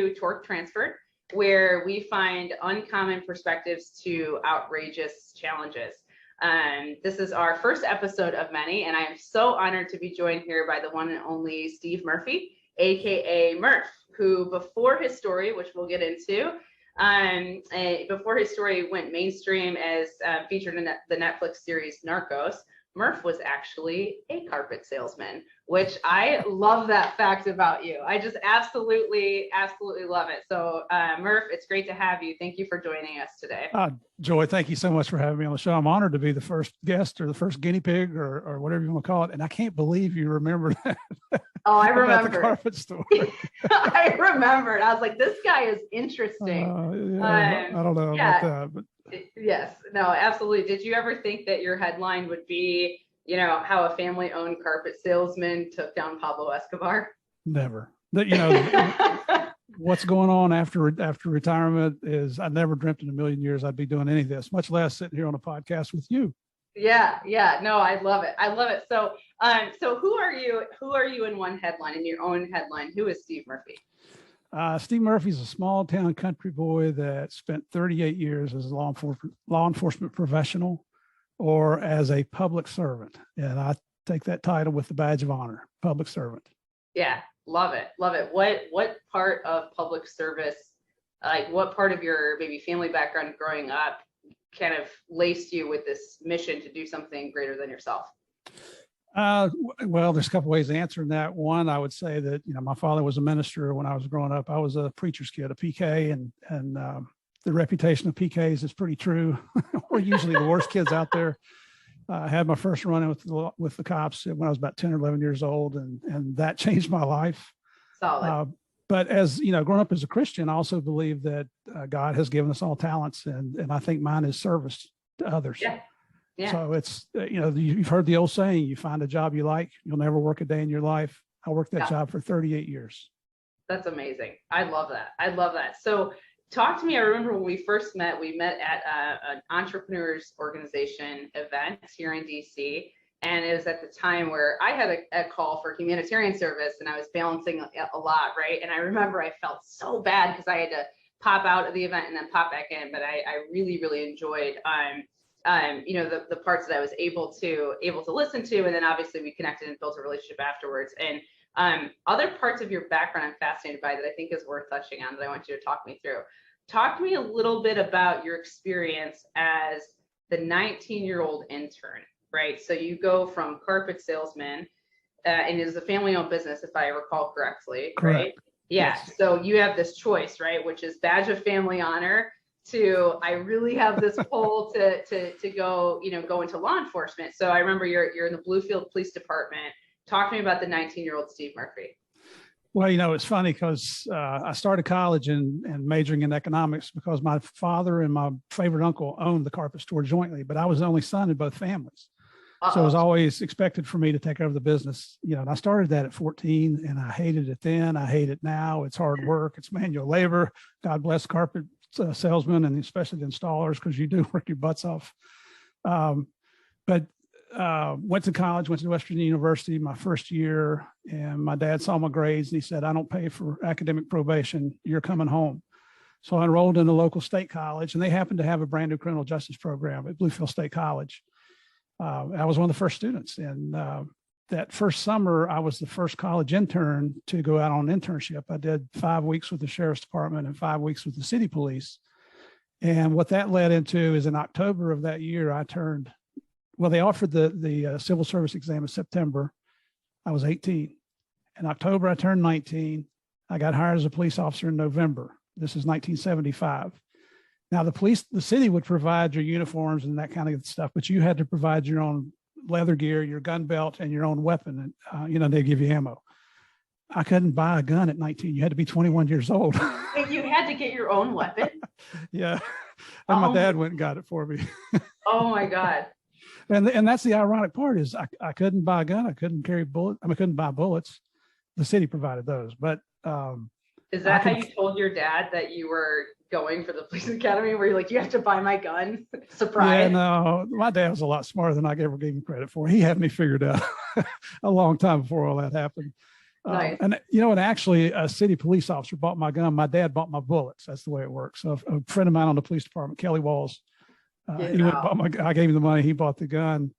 to Torque Transferred, where we find uncommon perspectives to outrageous challenges. This is our first episode of many, and I am so honored to be joined here by the one and only Steve Murphy, aka Murph, who before his story, which we'll get into, before his story went mainstream as featured in the Netflix series Narcos, Murph was actually a carpet salesman, which I love that fact about you. I just absolutely love it. So Murph, it's great to have you. Thank you for joining us today. Joy, thank you so much for having me on the show. I'm honored to be the first guest or the first guinea pig or whatever you want to call it. And I can't believe you remember that. Oh, I remember. The carpet story. I remembered. I was like, this guy is interesting. I don't know about that, but yes, no, absolutely. Did you ever think that your headline would be, how a family-owned carpet salesman took down Pablo Escobar? Never. What's going on after retirement is I never dreamt in a million years I'd be doing any of this, much less sitting here on a podcast with you. Yeah. No, I love it. So, who are you? Who are you in one headline, in your own headline? Who is Steve Murphy? Steve Murphy's a small town country boy that spent 38 years as a law enforcement professional or as a public servant. And I take that title with the badge of honor, public servant. Yeah, love it. What part of public service, like what part of your maybe family background growing up kind of laced you with this mission to do something greater than yourself? Well, there's a couple ways of answering that. One, I would say that, my father was a minister when I was growing up. I was a preacher's kid, a PK, and the reputation of PKs is pretty true. We're usually the worst kids out there. I had my first run-in with the cops when I was about 10 or 11 years old, and that changed my life. Solid. But as growing up as a Christian, I also believe that God has given us all talents, and I think mine is service to others. Yeah. So it's, you've heard the old saying, you find a job you like, you'll never work a day in your life. I worked that job for 38 years. That's amazing. I love that. So talk to me. I remember when we first met, we met at an entrepreneurs organization event here in DC. And it was at the time where I had a call for humanitarian service and I was balancing a lot, right? And I remember I felt so bad because I had to pop out of the event and then pop back in, but I really, really enjoyed the parts that I was able to listen to, and then obviously we connected and built a relationship afterwards. And other parts of your background I'm fascinated by that I think is worth touching on that I want you to talk me through. Talk to me a little bit about your experience as the 19-year-old intern, right? So you go from carpet salesman, and it is a family-owned business, if I recall correctly, Correct. Right? Yeah. Yes. So you have this choice, right, which is badge of family honor to I really have this pull to go into law enforcement. So I remember you're in the Bluefield Police Department. Talk to me about the 19-year-old Steve Murphy. Well, it's funny because I started college and majoring in economics because my father and my favorite uncle owned the carpet store jointly, but I was the only son in both families. So it was always expected for me to take over the business, and I started that at 14 and I hated it then. I hate it now. It's hard work. It's manual labor. God bless carpet salesmen and especially the installers, because you do work your butts off. But went to college, went to Western University my first year, and my dad saw my grades and he said, I don't pay for academic probation. You're coming home. So I enrolled in a local state college, and they happened to have a brand new criminal justice program at Bluefield State College. I was one of the first students, and that first summer, I was the first college intern to go out on an internship. I did 5 weeks with the sheriff's department and 5 weeks with the city police. And what that led into is in October of that year, they offered the civil service exam in September. I was 18. In October, I turned 19. I got hired as a police officer in November. This is 1975. Now, the city would provide your uniforms and that kind of stuff, but you had to provide your own leather gear, your gun belt, and your own weapon. And, they give you ammo. I couldn't buy a gun at 19. You had to be 21 years old. And you had to get your own weapon? Yeah. And my dad went and got it for me. Oh, my God. And that's the ironic part is I couldn't buy a gun. I couldn't carry bullets. I couldn't buy bullets. The city provided those. But is that how you told your dad that you were going for the police academy, where you're like, you have to buy my gun? Surprise. Yeah, no, my dad was a lot smarter than I ever gave him credit for. He had me figured out a long time before all that happened. Nice. And and actually a city police officer bought my gun. My dad bought my bullets. That's the way it works. So a friend of mine on the police department, Kelly Walls, he went and bought I gave him the money. He bought the gun.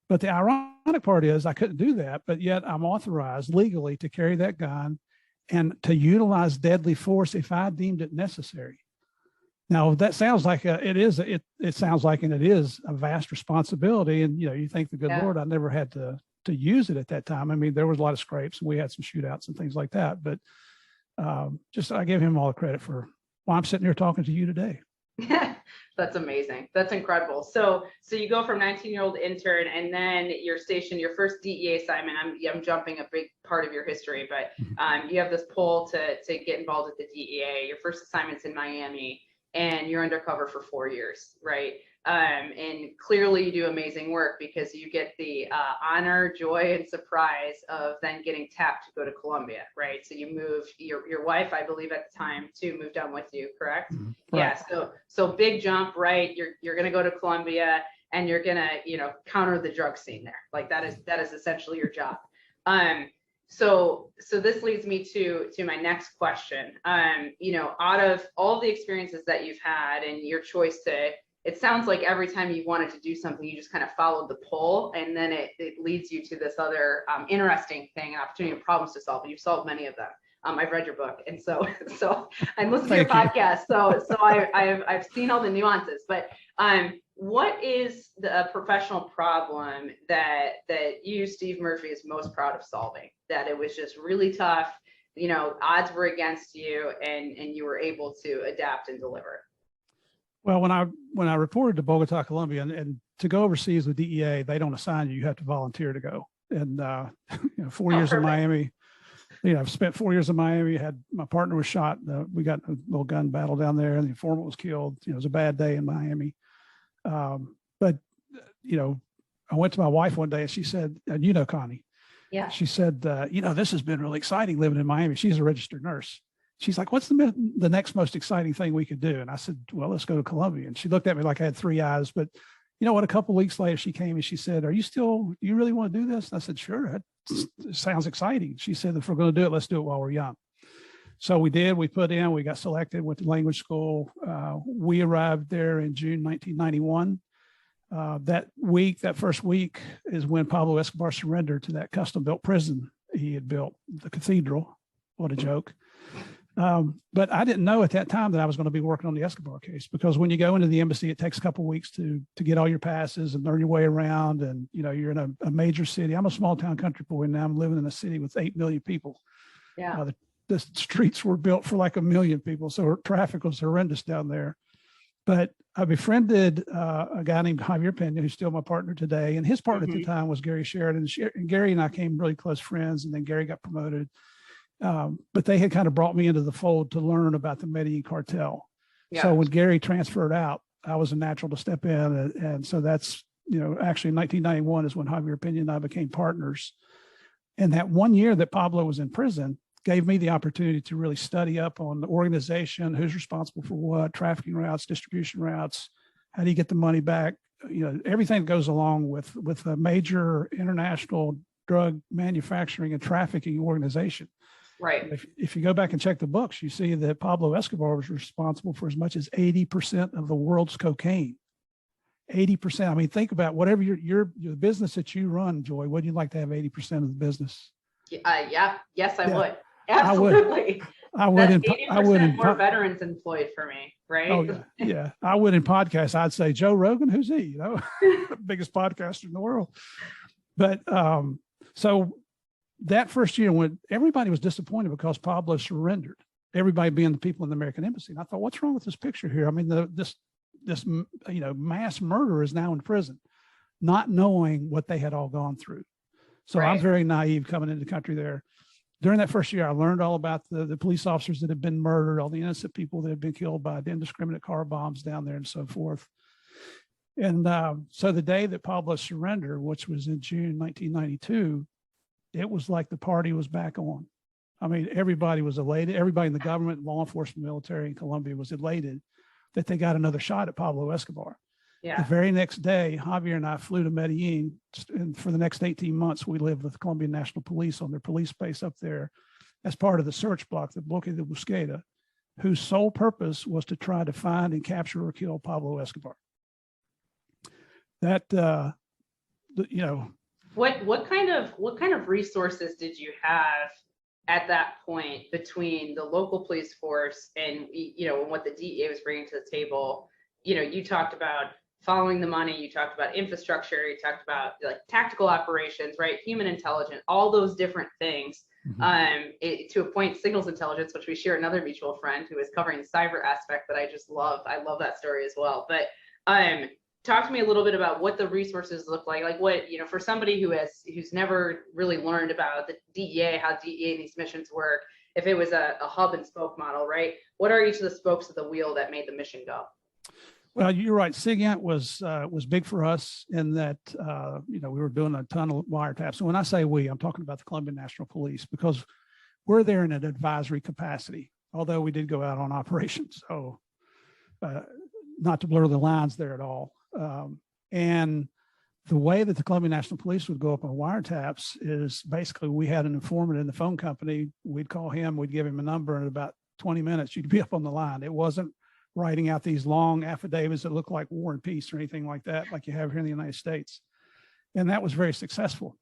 But the ironic part is I couldn't do that, but yet I'm authorized legally to carry that gun and to utilize deadly force if I deemed it necessary. Now that sounds like it sounds like, and it is a vast responsibility. And, you thank the good Lord, I never had to use it at that time. I mean, there was a lot of scrapes and we had some shootouts and things like that, but I gave him all the credit for why I'm sitting here talking to you today. That's amazing. That's incredible. So you go from 19-year-old intern, and then you're stationed, your first DEA assignment. I'm jumping a big part of your history, but you have this pull to get involved with the DEA. Your first assignment's in Miami, and you're undercover for 4 years, right? And clearly you do amazing work because you get the honor, joy, and surprise of then getting tapped to go to Colombia, right? So you move, your wife, I believe at the time too, moved down with you, correct? Mm-hmm. Right. Yeah, so big jump, right? You're gonna go to Colombia and you're gonna, counter the drug scene there. Like that is essentially your job. So this leads me to my next question. Out of all the experiences that you've had and your choice to, it sounds like every time you wanted to do something, you just kind of followed the pull, and then it leads you to this other interesting thing, an opportunity of problems to solve. And you've solved many of them. I've read your book, and so I'm listening to your podcast. So I've seen all the nuances. But what is the professional problem that you, Steve Murphy, is most proud of solving? That it was just really tough, odds were against you, and you were able to adapt and deliver. Well, when I reported to Bogota, Colombia, and to go overseas with DEA, they don't assign you; you have to volunteer to go. And 4 years in Miami. I've spent 4 years in Miami. My partner was shot. We got a little gun battle down there, and the informant was killed. It was a bad day in Miami. But I went to my wife one day, and she said, and Connie, yeah, she said, this has been really exciting living in Miami. She's a registered nurse. She's like, what's the next most exciting thing we could do? And I said, well, let's go to Colombia. And she looked at me like I had three eyes. But you know what? A couple of weeks later, she came and she said, do you really want to do this? And I said, sure. It sounds exciting. She said, if we're going to do it, let's do it while we're young. So we did. We put in, we got selected, went to language school. We arrived there in June 1991. That first week is when Pablo Escobar surrendered to that custom-built prison he had built, the cathedral. What a joke. But I didn't know at that time that I was going to be working on the Escobar case, because when you go into the embassy, it takes a couple of weeks to get all your passes and learn your way around. And, you're in a major city. I'm a small town country boy. Now I'm living in a city with 8 million people. Yeah. The streets were built for like 1 million people. So traffic was horrendous down there. But I befriended a guy named Javier Pena, who's still my partner today. And his partner at the time was Gary Sheridan. And Gary and I became really close friends. And then Gary got promoted. But they had kind of brought me into the fold to learn about the Medellin Cartel. Yeah. So when Gary transferred out, I was a natural to step in. And so that's, actually in 1991 is when Javier Pena and I became partners. And that 1 year that Pablo was in prison gave me the opportunity to really study up on the organization, who's responsible for what, trafficking routes, distribution routes, how do you get the money back, everything that goes along with a major international drug manufacturing and trafficking organization. Right. If you go back and check the books, you see that Pablo Escobar was responsible for as much as 80% of the world's cocaine. 80%. I mean, think about whatever your business that you run, Joy. Would you like to have 80% of the business? Yeah. Yes, I would. Absolutely. I would. That's 80% more veterans employed for me, right? Oh yeah. I would in podcasts. I'd say Joe Rogan. Who's he? The biggest podcaster in the world. But so that first year, when everybody was disappointed because Pablo surrendered, everybody being the people in the American embassy, and I thought, what's wrong with this picture here? I mean, this mass murderer is now in prison, not knowing what they had all gone through. So right. I'm very naive coming into the country there. During that first year, I learned all about the police officers that had been murdered, all the innocent people that had been killed by indiscriminate car bombs down there and so forth. And so the day that Pablo surrendered, which was in June 1992, it was like the party was back on. I mean, everybody was elated. Everybody in the government, law enforcement, military in Colombia was elated that they got another shot at Pablo Escobar. The very next day, Javier and I flew to Medellin, and for the next 18 months, we lived with the Colombian National Police on their police base up there as part of the search block, the Bloque de Busqueda, whose sole purpose was to try to find and capture or kill Pablo Escobar. That, you know. What kind of resources did you have at that point between the local police force and, you know, what the DEA was bringing to the table? You know, you talked about following the money, you talked about infrastructure, you talked about like tactical operations, right? Human intelligence, all those different things. To a point, signals intelligence, which we share another mutual friend who is covering the cyber aspect that I just love. I love that story as well. But talk to me a little bit about what the resources look like what, you know, for somebody who's never really learned about the DEA, how DEA and these missions work, if it was a hub and spoke model, right? What are each of the spokes of the wheel that made the mission go? Well, you're right. SIGINT was big for us in that, you know, we were doing a ton of wiretaps. And when I say we, I'm talking about the Colombian National Police, because we're there in an advisory capacity, although we did go out on operations. So not to blur the lines there at all. And the way that the Colombian National Police would go up on wiretaps is basically we had an informant in the phone company. We'd call him, we'd give him a number, and in about 20 minutes, you'd be up on the line. It wasn't writing out these long affidavits that look like War and Peace or anything like that, like you have here in the United States. And that was very successful.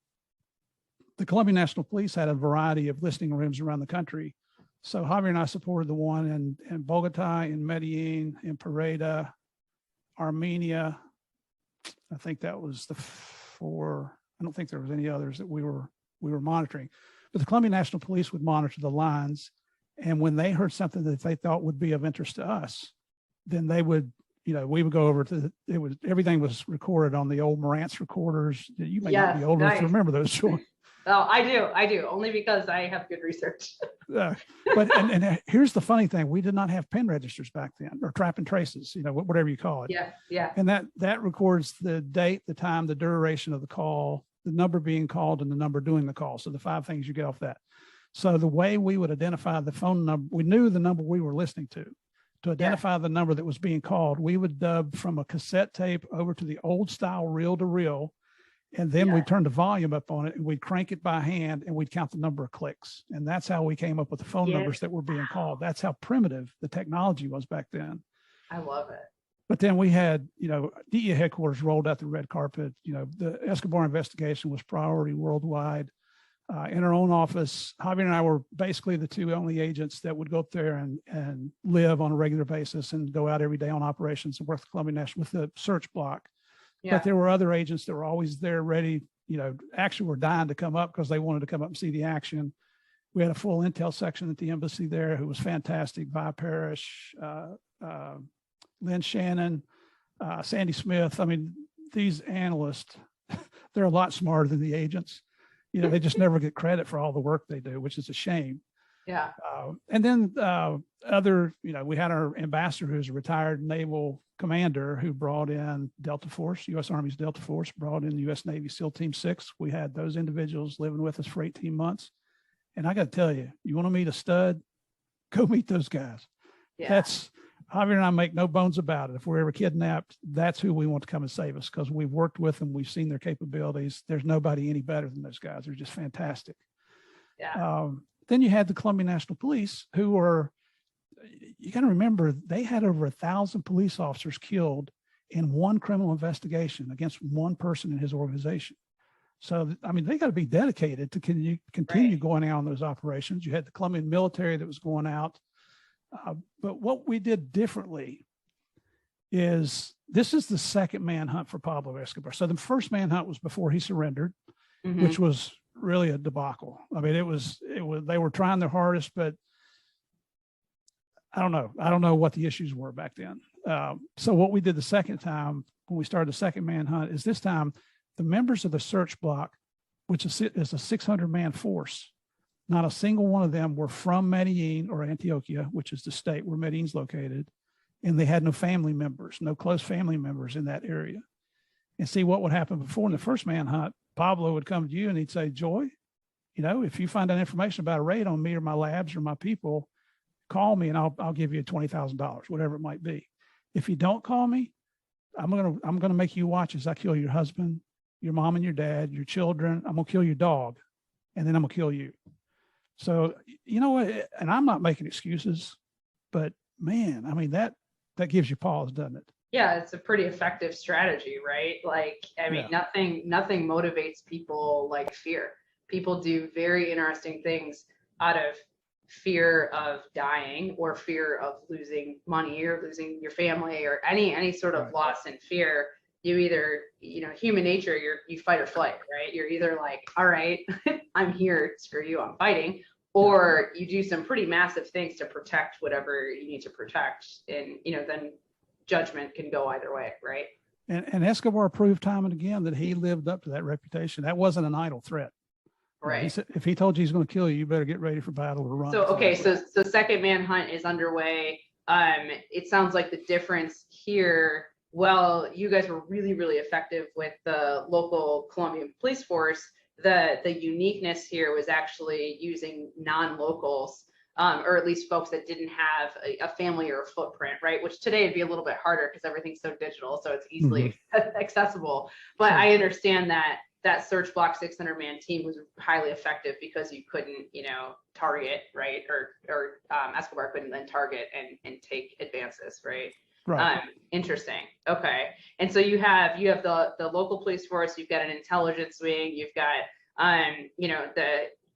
The Colombian National Police had a variety of listening rooms around the country. So Javier and I supported the one in Bogota, in Medellin, in Pereira, Armenia. I think that was the 4. I don't think there was any others that we were monitoring. But the Colombian National Police would monitor the lines. And when they heard something that they thought would be of interest to us, then they would, you know, we would go over to everything was recorded on the old Marantz recorders. You may not be old enough to remember those, Joy. Oh, I do, only because I have good research. But and here's the funny thing: we did not have pen registers back then, or trap and traces, you know, whatever you call it. Yeah. And that records the date, the time, the duration of the call, the number being called, and the number doing the call. So the 5 things you get off that. So the way we would identify the phone number, we knew the number we were listening to. To identify the number that was being called, we would dub from a cassette tape over to the old style reel to reel. And then we'd turn the volume up on it and we'd crank it by hand and we'd count the number of clicks. And that's how we came up with the phone numbers that were being called. That's how primitive the technology was back then. I love it. But then we had, you know, DEA headquarters rolled out the red carpet. You know, the Escobar investigation was priority worldwide. In our own office, Javier and I were basically the 2 only agents that would go up there and live on a regular basis and go out every day on operations and work the Colombian National with the search block. But there were other agents that were always there ready, you know, actually were dying to come up because they wanted to come up and see the action. We had a full intel section at the embassy there who was fantastic. Vi Parrish, Lynn Shannon, Sandy Smith. I mean, these analysts, they're a lot smarter than the agents. You know, they just never get credit for all the work they do, which is a shame. Yeah. And then other, you know, we had our ambassador who's a retired naval commander who brought in Delta Force, U.S. Army's Delta Force, brought in the U.S. Navy SEAL Team 6. We had those individuals living with us for 18 months. And I got to tell you, you want to meet a stud, go meet those guys. Yeah. That's, Javier and I make no bones about it. If we're ever kidnapped, that's who we want to come and save us because we've worked with them. We've seen their capabilities. There's nobody any better than those guys. They're just fantastic. Yeah. Then you had the Colombian National Police, who were, you got to remember, they had over 1,000 police officers killed in one criminal investigation against one person in his organization. So, I mean, they got to be dedicated to continue going out on those operations. You had the Colombian military that was going out. But what we did differently is this is the second manhunt for Pablo Escobar. So the first manhunt was before he surrendered, which was really a debacle. I mean, it was, they were trying their hardest, but I don't know what the issues were back then. So what we did the second time when we started the second manhunt is this time the members of the search block, which is a 600-man force, not a single one of them were from Medellin or Antioquia, which is the state where Medellin's located. And they had no family members, no close family members in that area. And see what would happen before in the first manhunt, Pablo would come to you and he'd say, Joy, you know, if you find out information about a raid on me or my labs or my people, call me and I'll give you $20,000, whatever it might be. If you don't call me, I'm gonna make you watch as I kill your husband, your mom and your dad, your children. I'm gonna kill your dog, and then I'm gonna kill you. So you know what? And I'm not making excuses, but man, I mean that gives you pause, doesn't it? Yeah, it's a pretty effective strategy, right? Like, I mean, Yeah. nothing motivates people like fear. People do very interesting things out of fear of dying or fear of losing money or losing your family or any sort of Right. loss and fear. You either, human nature, you fight or flight, right? You're either like, all right, I'm here, screw you, I'm fighting, or you do some pretty massive things to protect whatever you need to protect. And, then judgment can go either way, right? And Escobar proved time and again that he lived up to that reputation. That wasn't an idle threat. Right. He said, if he told you he's going to kill you, you better get ready for battle or run. So, okay, so second manhunt is underway. It sounds like the difference here, well, you guys were really, really effective with the local Colombian police force. The uniqueness here was actually using non-locals, or at least folks that didn't have a family or a footprint, right? Which today would be a little bit harder because everything's so digital, so it's easily accessible. But I understand that search block 600-man team was highly effective because you couldn't, target, right? Or Escobar couldn't then target and take advances, right? Right. Interesting. Okay. And so you have the local police force, you've got an intelligence wing, you've got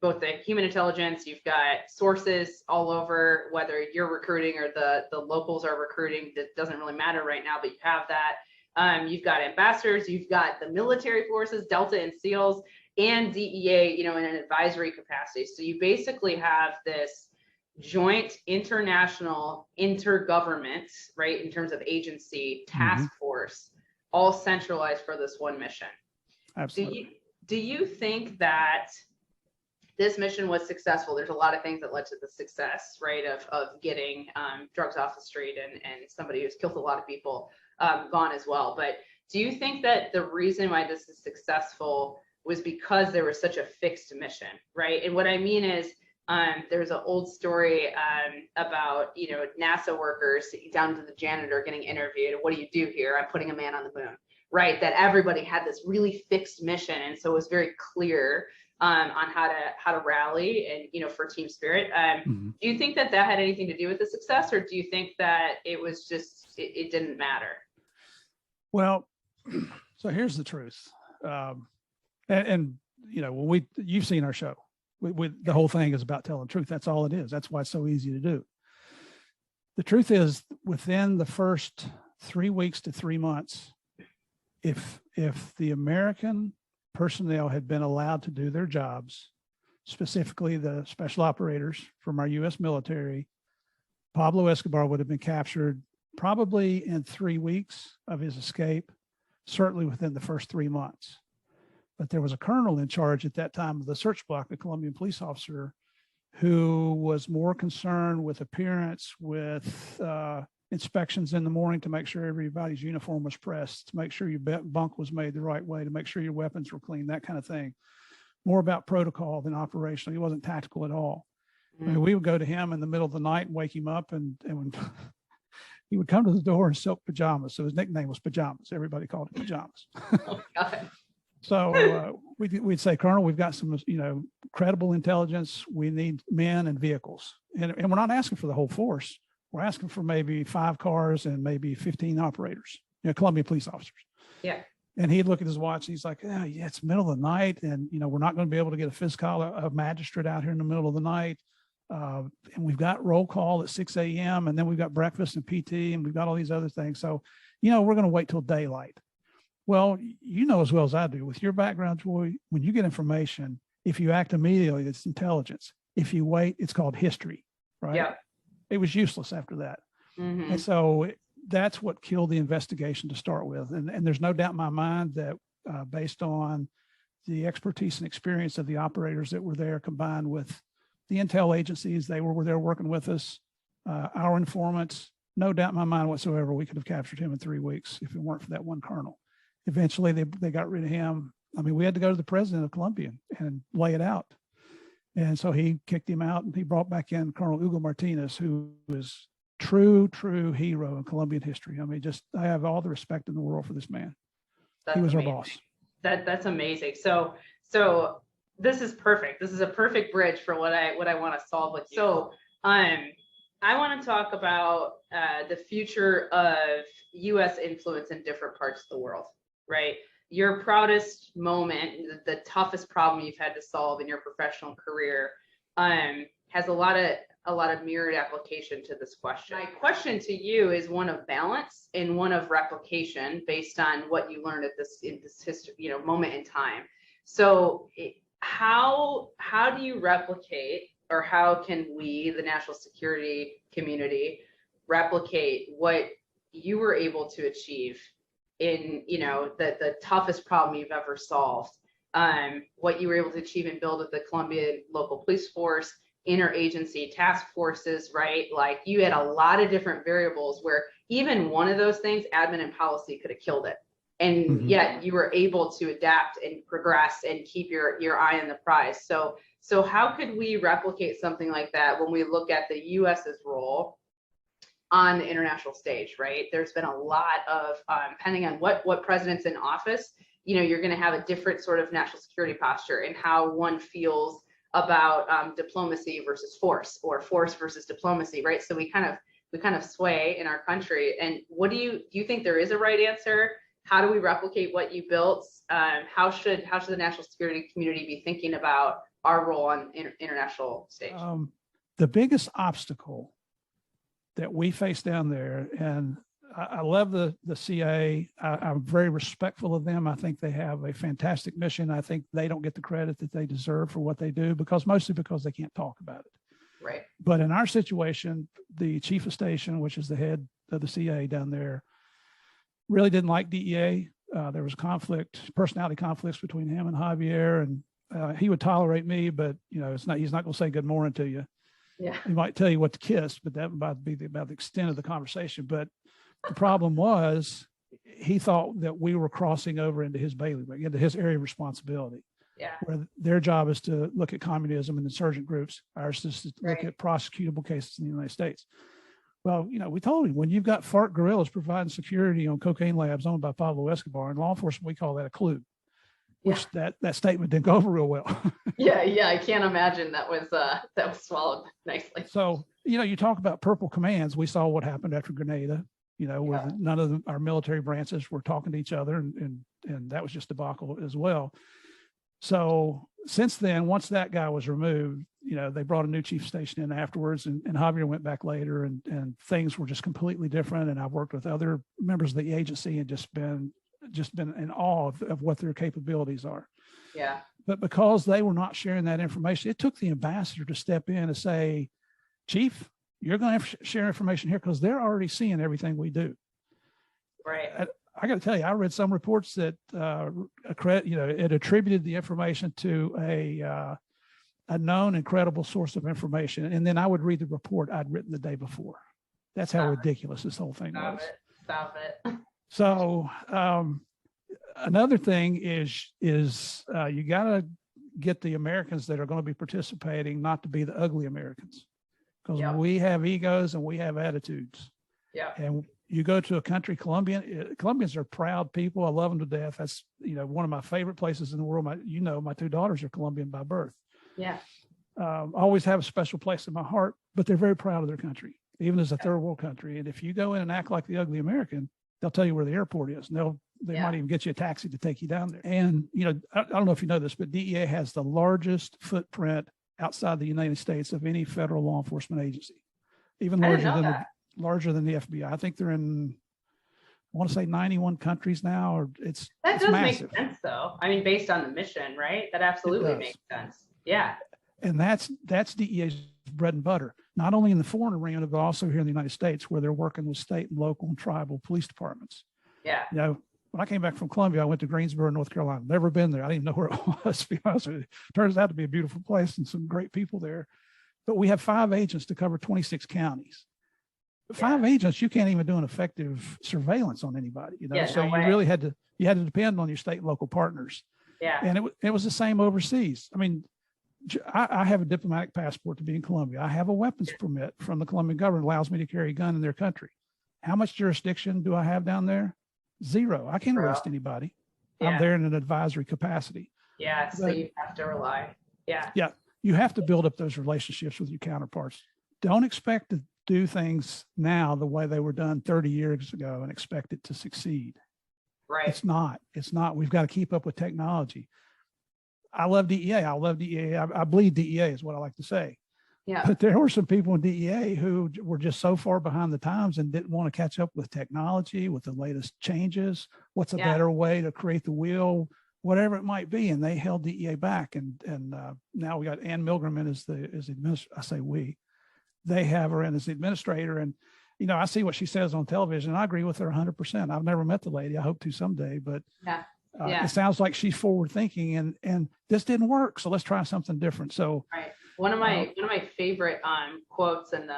both the human intelligence, you've got sources all over, whether you're recruiting or the locals are recruiting, that doesn't really matter right now, but you have that. You've got ambassadors, you've got the military forces, Delta and SEALs, and DEA, in an advisory capacity. So you basically have this joint international intergovernment, right, in terms of agency task force, all centralized for this one mission. Absolutely. Do you think that this mission was successful? There's a lot of things that led to the success, right, of getting drugs off the street and somebody who's killed a lot of people gone as well. But do you think that the reason why this is successful was because there was such a fixed mission, right? And what I mean is, there's an old story about, NASA workers down to the janitor getting interviewed. What do you do here? I'm putting a man on the moon, right? That everybody had this really fixed mission. And so it was very clear on how to rally and, for team spirit. Do you think that had anything to do with the success, or do you think that it was just, it didn't matter? Well, so here's the truth. And when you've seen our show, the whole thing is about telling the truth. That's all it is. That's why it's so easy to do. The truth is, within the first 3 weeks to 3 months, if the American personnel had been allowed to do their jobs, specifically the special operators from our U.S. military, Pablo Escobar would have been captured probably in 3 weeks of his escape, certainly within the first 3 months. But there was a colonel in charge at that time of the search block, a Colombian police officer, who was more concerned with appearance, with inspections in the morning to make sure everybody's uniform was pressed, to make sure your bunk was made the right way, to make sure your weapons were clean, that kind of thing. More about protocol than operational. He wasn't tactical at all. I mean, we would go to him in the middle of the night and wake him up, and when he would come to the door in silk pajamas. So his nickname was Pajamas. Everybody called him Pajamas. Oh, God. So we'd say, Colonel, we've got some, credible intelligence. We need men and vehicles. And we're not asking for the whole force. We're asking for maybe 5 cars and maybe 15 operators, Colombian police officers. Yeah. And he'd look at his watch and he's like, yeah, it's middle of the night. And, we're not going to be able to get a fiscal, a magistrate out here in the middle of the night. And we've got roll call at 6 a.m. and then we've got breakfast and PT and we've got all these other things. So, we're going to wait till daylight. Well, as well as I do, with your background, Troy, when you get information, if you act immediately, it's intelligence. If you wait, it's called history, right? Yeah. It was useless after that. And so that's what killed the investigation to start with. And there's no doubt in my mind that based on the expertise and experience of the operators that were there, combined with the intel agencies, they were there working with us, our informants, no doubt in my mind whatsoever, we could have captured him in 3 weeks if it weren't for that one colonel. Eventually, they got rid of him. I mean, we had to go to the president of Colombian and lay it out. And so he kicked him out and he brought back in Colonel Hugo Martinez, who was true hero in Colombian history. I mean, just I have all the respect in the world for this man. That's he was amazing. our boss. That's amazing. So this is perfect. This is a perfect bridge for what I want to solve with you. So I want to talk about the future of U.S. influence in different parts of the world, right? Your proudest moment, the toughest problem you've had to solve in your professional career, has a lot of mirrored application to this question. My question to you is one of balance and one of replication based on what you learned in this history, moment in time. So how do you replicate, or how can we, the national security community, replicate what you were able to achieve in, the toughest problem you've ever solved, what you were able to achieve and build with the Colombian local police force, interagency task forces, right? Like, you had a lot of different variables where even one of those things, admin and policy, could have killed it. And yet you were able to adapt and progress and keep your eye on the prize. So how could we replicate something like that when we look at the US's role on the international stage, right? There's been a lot of, depending on what president's in office, you're going to have a different sort of national security posture and how one feels about diplomacy versus force, or force versus diplomacy, right? So we kind of sway in our country. And what do you think there is a right answer? How do we replicate what you built? How should the national security community be thinking about our role on international stage? The biggest obstacle that we face down there, and I love the CIA. I'm very respectful of them. I think they have a fantastic mission. I think they don't get the credit that they deserve for what they do, mostly because they can't talk about it. Right. But in our situation, the chief of station, which is the head of the CIA down there, really didn't like DEA. There was personality conflicts between him and Javier, and he would tolerate me, but he's not going to say good morning to you. Yeah. He might tell you what to kiss, but that might be about the extent of the conversation. But the problem was, he thought that we were crossing over into his bailiwick, into his area of responsibility. Yeah. Where their job is to look at communism and insurgent groups. Ours is to look at prosecutable cases in the United States. Well, we told him, when you've got FARC guerrillas providing security on cocaine labs owned by Pablo Escobar, in law enforcement, we call that a clue, which that statement didn't go over real well. Yeah. I can't imagine that was swallowed nicely. So, you talk about purple commands. We saw what happened after Grenada, where none of our military branches were talking to each other, and that was just debacle as well. So since then, once that guy was removed, they brought a new chief station in afterwards, and Javier went back later, and things were just completely different. And I've worked with other members of the agency and just been in awe of what their capabilities are. Yeah. But because they were not sharing that information, it took the ambassador to step in and say, Chief, you're going to have to share information here, because they're already seeing everything we do. Right. I got to tell you, I read some reports that it attributed the information to a known and credible source of information, and then I would read the report I'd written the day before. That's how ridiculous this whole thing was. Stop it. So another thing is you got to get the Americans that are going to be participating not to be the ugly Americans, because we have egos and we have attitudes. Yeah. And you go to a country, Colombians are proud people. I love them to death. That's, one of my favorite places in the world. My two daughters are Colombian by birth. Yeah. Always have a special place in my heart, but they're very proud of their country, even as a third world country. And if you go in and act like the ugly American, they'll tell you where the airport is, and they might even get you a taxi to take you down there. And, I don't know if you know this, but DEA has the largest footprint outside the United States of any federal law enforcement agency, even larger than the FBI. I think they're in, I want to say 91 countries now, or it's massive. Make sense though. I mean, based on the mission, right? That absolutely makes sense. Yeah. And that's DEA's bread and butter, not only in the foreign arena, but also here in the United States, where they're working with state and local and tribal police departments. Yeah. When I came back from Colombia, I went to Greensboro, North Carolina. Never been there. I didn't even know where it was, to be honest with you. Turns out to be a beautiful place and some great people there. But we have 5 agents to cover 26 counties. 5 agents, you can't even do an effective surveillance on anybody, so you really had to depend on your state and local partners. Yeah. And it was the same overseas. I mean, I have a diplomatic passport to be in Colombia. I have a weapons permit from the Colombian government, allows me to carry a gun in their country. How much jurisdiction do I have down there? Zero. I can't arrest anybody. I'm there in an advisory capacity. Yeah, so you have to rely. Yeah. Yeah, you have to build up those relationships with your counterparts. Don't expect to do things now the way they were done 30 years ago and expect it to succeed. Right. It's not. We've got to keep up with technology. I love DEA. I bleed DEA is what I like to say. Yeah. But there were some people in DEA who were just so far behind the times and didn't want to catch up with technology, with the latest changes. What's a better way to create the wheel, whatever it might be. And they held DEA back. And now we got Ann Milgram in as the administrator. I say we. They have her in as the administrator. And, you know, I see what she says on television, and I agree with her 100%. I've never met the lady. I hope to someday. But it sounds like she's forward thinking, and this didn't work. So let's try something different. So one of my favorite quotes, and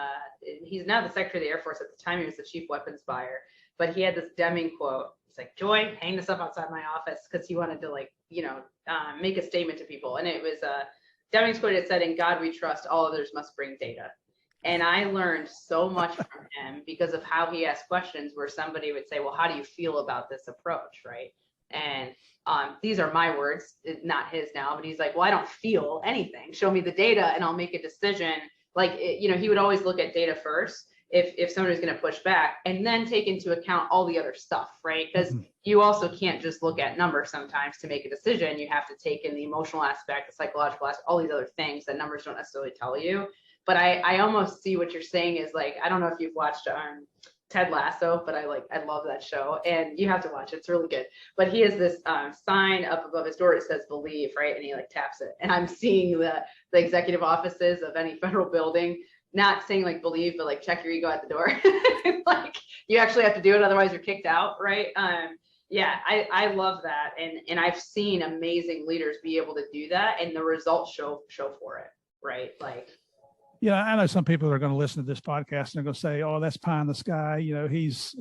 he's now the Secretary of the Air Force. At the time, he was the chief weapons buyer, but he had this Deming quote. It's like, Joy, hang this up outside my office, because he wanted to make a statement to people. And it was Deming's quote. It said, "In God we trust, all others must bring data." And I learned so much from him because of how he asked questions where somebody would say, well, how do you feel about this approach, right? And these are my words, not his now, but he's like, well, I don't feel anything. Show me the data and I'll make a decision. Like, he would always look at data first if somebody's going to push back, and then take into account all the other stuff, right? Because you also can't just look at numbers sometimes to make a decision. You have to take in the emotional aspect, the psychological aspect, all these other things that numbers don't necessarily tell you. But I almost see what you're saying is, like, I don't know if you've watched Ted Lasso, but I love that show, and you have to watch it. It's really good. But he has this sign up above his door that says "Believe," right? And he taps it, and I'm seeing the executive offices of any federal building, not saying believe, but check your ego at the door. You actually have to do it, otherwise you're kicked out, right? I love that, and I've seen amazing leaders be able to do that, and the results show for it, right? Yeah, I know some people are going to listen to this podcast and they're going to say, "Oh, that's pie in the sky. He's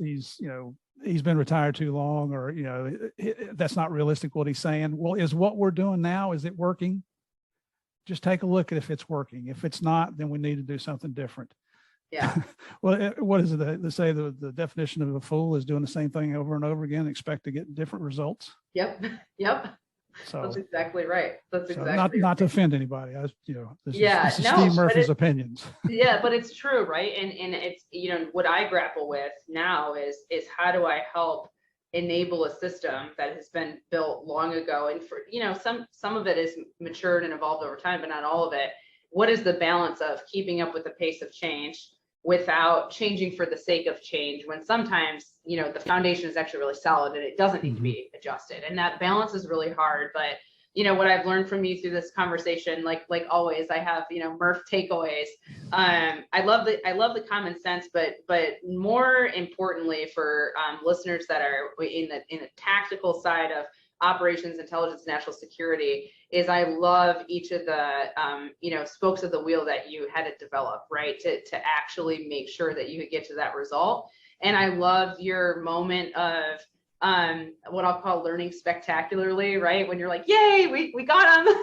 been retired too long, or that's not realistic what he's saying." Well, is what we're doing now, is it working? Just take a look at if it's working. If it's not, then we need to do something different. Yeah. Well, what is it? They say the definition of a fool is doing the same thing over and over again, and expect to get different results. Yep. So that's exactly right. Not to offend anybody. This is no, Steve Murphy's opinions. Yeah, but it's true, right? And it's what I grapple with now is how do I help enable a system that has been built long ago, and for some of it is matured and evolved over time, but not all of it. What is the balance of keeping up with the pace of change without changing for the sake of change, when sometimes the foundation is actually really solid and it doesn't need to be adjusted, and that balance is really hard. But what I've learned from you through this conversation, like always, I have Murph takeaways. I love the common sense, but more importantly for listeners that are in the tactical side of operations, intelligence, national security, is I love each of the spokes of the wheel that you had to develop, right, to actually make sure that you could get to that result. And I love your moment of what I'll call learning spectacularly, right? When you're like, yay, we got them,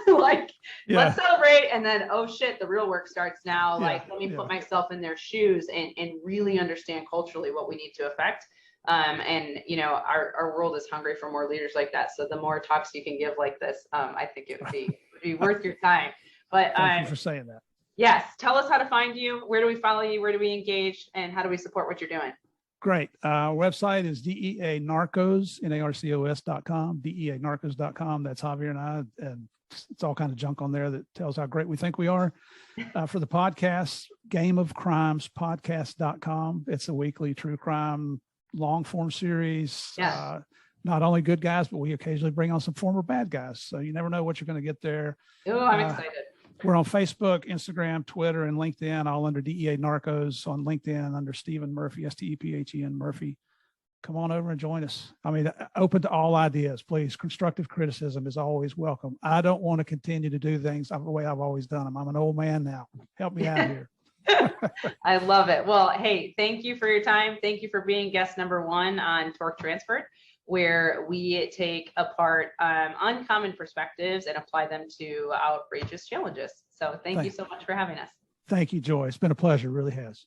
let's celebrate. And then, oh shit, the real work starts now. Let me put myself in their shoes and really understand culturally what we need to affect. Our world is hungry for more leaders like that. So the more talks you can give like this, I think it would be worth your time. But thank you for saying that. Yes. Tell us how to find you. Where do we follow you? Where do we engage? And how do we support what you're doing? Great. Website is DEA-Narcos, NARCOS.com, DEA-Narcos.com. That's Javier and I, and it's all kind of junk on there that tells how great we think we are. For the podcast, GameOfCrimesPodcast.com. It's a weekly true crime long form series. Not only good guys, but we occasionally bring on some former bad guys. So you never know what you're going to get there. Oh, I'm excited. We're on Facebook, Instagram, Twitter, and LinkedIn, all under DEA Narcos. On LinkedIn under Stephen Murphy, Stephen Murphy. Come on over and join us. I mean, open to all ideas, please. Constructive criticism is always welcome. I don't want to continue to do things the way I've always done them. I'm an old man now. Help me out here. I love it. Well, hey, thank you for your time. Thank you for being guest number 1 on Torque Transferred. where we take apart uncommon perspectives and apply them to outrageous challenges. So thank you so much for having us. Thank you, Joy. It's been a pleasure. It really has.